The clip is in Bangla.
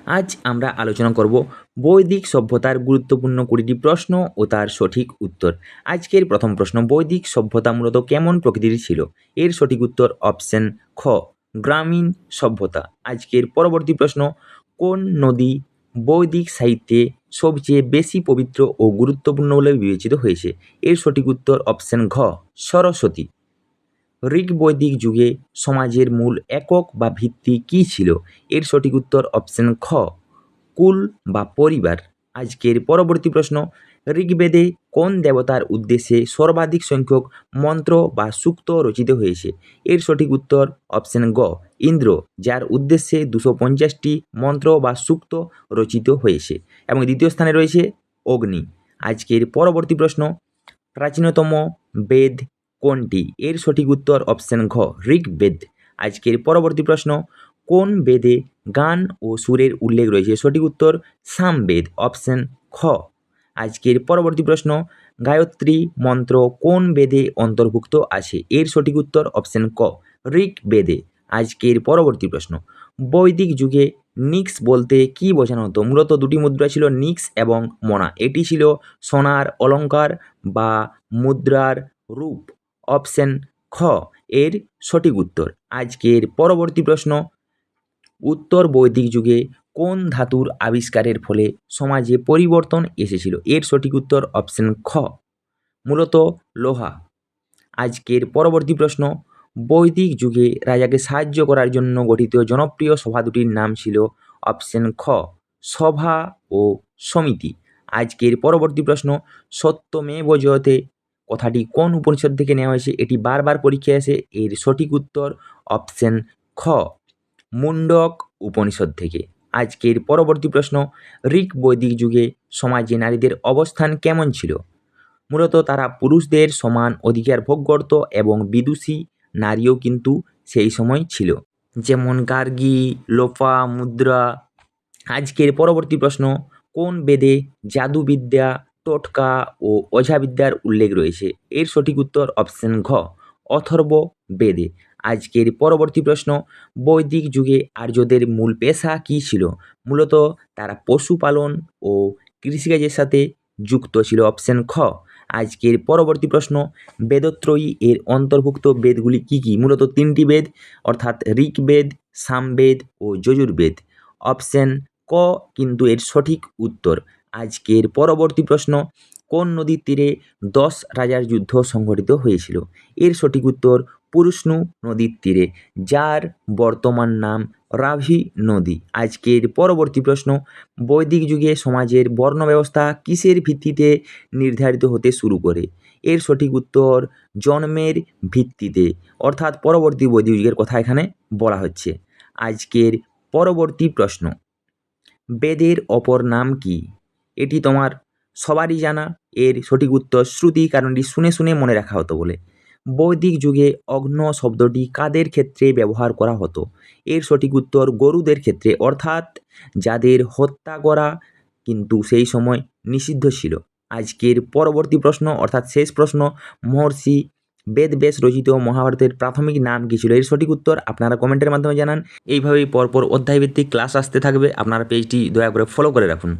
আজ আমরা আলোচনা করব বৈদিক সভ্যতার গুরুত্বপূর্ণ 20টি প্রশ্ন ও তার সঠিক উত্তর। আজকের প্রথম প্রশ্ন, বৈদিক সভ্যতা মূলত কেমন প্রকৃতির ছিল? এর সঠিক উত্তর অপশন খ, গ্রামীণ সভ্যতা। আজকের পরবর্তী প্রশ্ন, কোন নদী বৈদিক সাহিত্যে সবচেয়ে বেশি পবিত্র ও গুরুত্বপূর্ণ বলে বিবেচিত হয়েছে? এর সঠিক উত্তর অপশন ঘ, সরস্বতী। ঋগ বৈদিক যুগে সমাজের মূল একক বা ভিত্তি কী ছিল? এর সঠিক উত্তর অপশন খ, কুল বা পরিবার। আজকের পরবর্তী প্রশ্ন, ঋগ্বেদে কোন দেবতার উদ্দেশ্যে সর্বাধিক সংখ্যক মন্ত্র বা সূক্ত রচিত হয়েছে? এর সঠিক উত্তর অপশন গ, ইন্দ্র, যার উদ্দেশ্যে 250টি মন্ত্র বা সূক্ত রচিত হয়েছে। এবং দ্বিতীয় স্থানে রয়েছে অগ্নি। আজকের পরবর্তী প্রশ্ন, প্রাচীনতম বেদ কোনটি? এর সঠিক উত্তর অপশন ঘ, ঋগ্বেদ। আজকের পরবর্তী প্রশ্ন, কোন বেদে গান ও সুরের উল্লেখ রয়েছে? সঠিক উত্তর সামবেদ, অপশন খ। আজকের পরবর্তী প্রশ্ন, গায়ত্রী মন্ত্র কোন বেদে অন্তর্ভুক্ত আছে? এর সঠিক উত্তর অপশন ক, ঋগ্বেদে। আজকের পরবর্তী প্রশ্ন, বৈদিক যুগে নিক্স বলতে কি বোঝানো হতো? মূলত দুটি মুদ্রা ছিল, নিক্স এবং মনা। এটি ছিল সোনার অলঙ্কার বা মুদ্রার রূপ। অপশন খ এর সঠিক উত্তর। আজকের পরবর্তী প্রশ্ন, উত্তর বৈদিক যুগে কোন ধাতুর আবিষ্কারের ফলে সমাজে পরিবর্তন এসেছিল? এর সঠিক উত্তর অপশন খ, মূলত লোহা। আজকের পরবর্তী প্রশ্ন, বৈদিক যুগে রাজাকে সাহায্য করার জন্য গঠিত জনপ্রিয় সভা দুটির নাম ছিল? অপশন খ, সভা ও সমিতি। আজকের পরবর্তী প্রশ্ন, সত্যমেব জয়তে কথাটি কোন উপনিষদ থেকে নেওয়া হয়েছে? এটি বারবার পরীক্ষায় আসে। এর সঠিক উত্তর অপশন খ, মুন্ডক উপনিষদ থেকে। আজকের পরবর্তী প্রশ্ন, ঋগ বৈদিক যুগে সমাজে নারীদের অবস্থান কেমন ছিল? মূলত তারা পুরুষদের সমান অধিকার ভোগ করত এবং বিদুষী নারীও কিন্তু সেই সময় ছিল, যেমন গার্গী, লোপা মুদ্রা। আজকের পরবর্তী প্রশ্ন, কোন বেদে জাদুবিদ্যা, টোটকা ও ওঝাবিদ্যার উল্লেখ রয়েছে? এর সঠিক উত্তর অপশন ঘ, অথর্ব বেদে। আজকের পরবর্তী প্রশ্ন, বৈদিক যুগে আর্যদের মূল পেশা কী ছিল? মূলত তারা পশুপালন ও কৃষিকাজের সাথে যুক্ত ছিল। অপশন খ। আজকের পরবর্তী প্রশ্ন, বেদত্রয়ী এর অন্তর্ভুক্ত বেদগুলি কী কী? মূলত 3টি বেদ, অর্থাৎ ঋগ্বেদ, সামবেদ ও যজুর্বেদ। অপশন ক কিন্তু এর সঠিক উত্তর। আজকের পরবর্তী প্রশ্ন, কোন নদীর তীরে 10 রাজার যুদ্ধ সংঘটিত হয়েছিল? এর সঠিক উত্তর পুরুষ্ণু নদীর তীরে, যার বর্তমান নাম রাভি নদী। আজকের পরবর্তী প্রশ্ন, বৈদিক যুগে সমাজের বর্ণ ব্যবস্থা কিসের ভিত্তিতে নির্ধারিত হতে শুরু করে? এর সঠিক উত্তর জন্মের ভিত্তিতে, অর্থাৎ পরবর্তী বৈদিক যুগের কথা এখানে বলা হচ্ছে। আজকের পরবর্তী প্রশ্ন, বেদের অপর নাম কি? এটি তোমার সবারই জানা। এর সঠিক উত্তর শ্রুতি, কারণ এটি শুনে শুনে মনে রাখা হতো বলে। বৈদিক যুগে অগ্ন শব্দটি কাদের ক্ষেত্রে ব্যবহার করা হতো? এর সঠিক উত্তর গরুদের ক্ষেত্রে, অর্থাৎ যাদের হত্যা করা কিন্তু সেই সময় নিষিদ্ধ ছিল। আজকের পরবর্তী প্রশ্ন, অর্থাৎ শেষ প্রশ্ন, মহর্ষি বেদব্যাস রচিত মহাভারতের প্রাথমিক নাম কী ছিল? এর সঠিক উত্তর আপনারা কমেন্টের মাধ্যমে জানান। এইভাবেই পরপর অধ্যায়ভিত্তিক ক্লাস আসতে থাকবে। আপনারা পেজটি দয়া করে ফলো করে রাখুন।